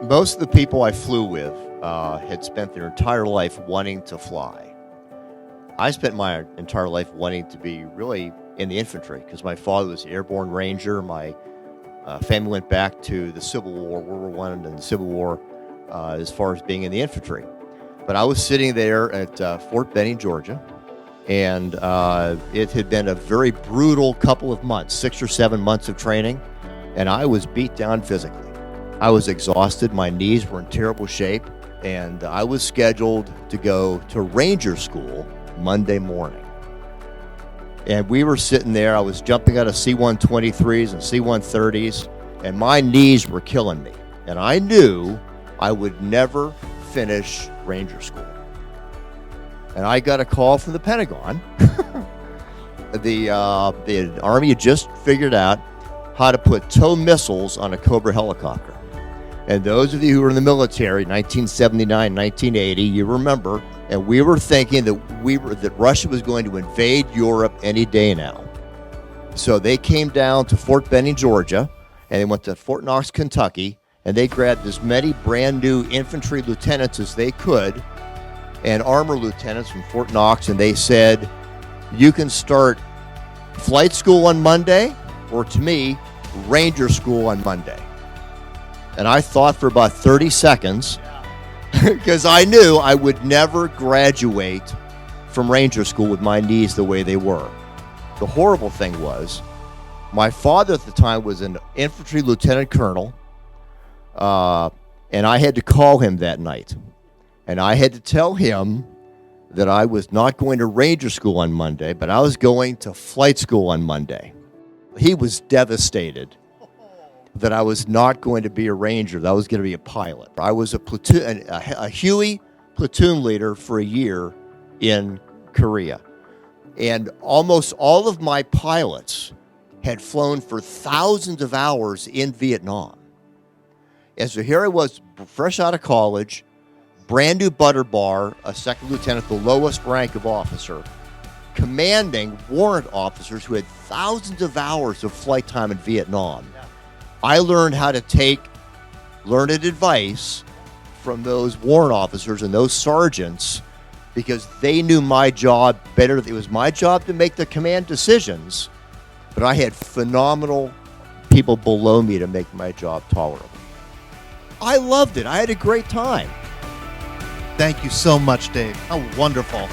Most of the people I flew with had spent their entire life wanting to fly. I spent my entire life wanting to be really in the infantry because my father was an airborne ranger. My family went back to the Civil War, World War I and the Civil War, as far as being in the infantry. But I was sitting there at Fort Benning, Georgia, and it had been a very brutal couple of months, 6 or 7 months of training, and I was beat down physically. I was exhausted, my knees were in terrible shape, and I was scheduled to go to Ranger School Monday morning. And we were sitting there, I was jumping out of C-123s and C-130s, and my knees were killing me. And I knew I would never finish Ranger School. And I got a call from the Pentagon. The Army had just figured out how to put tow missiles on a Cobra helicopter. And those of you who were in the military, 1979, 1980, you remember, and we were thinking that Russia was going to invade Europe any day now. So they came down to Fort Benning, Georgia, and they went to Fort Knox, Kentucky, and they grabbed as many brand new infantry lieutenants as they could and armor lieutenants from Fort Knox, and they said, you can start flight school on Monday, or to me, Ranger School on Monday. And I thought for about 30 seconds, because I knew I would never graduate from Ranger School with my knees the way they were. The horrible thing was, my father at the time was an infantry lieutenant colonel, and I had to call him that night. And I had to tell him that I was not going to Ranger School on Monday, but I was going to flight school on Monday. He was devastated that I was not going to be a Ranger, that I was going to be a pilot. I was a platoon, a Huey platoon leader for a year in Korea. And almost all of my pilots had flown for thousands of hours in Vietnam. And so here I was, fresh out of college, brand new butter bar, a second lieutenant, the lowest rank of officer, commanding warrant officers who had thousands of hours of flight time in Vietnam. I learned how to take learned advice from those warrant officers and those sergeants because they knew my job better. It was my job to make the command decisions, but I had phenomenal people below me to make my job tolerable. I loved it. I had a great time. Thank you so much, Dave. How wonderful.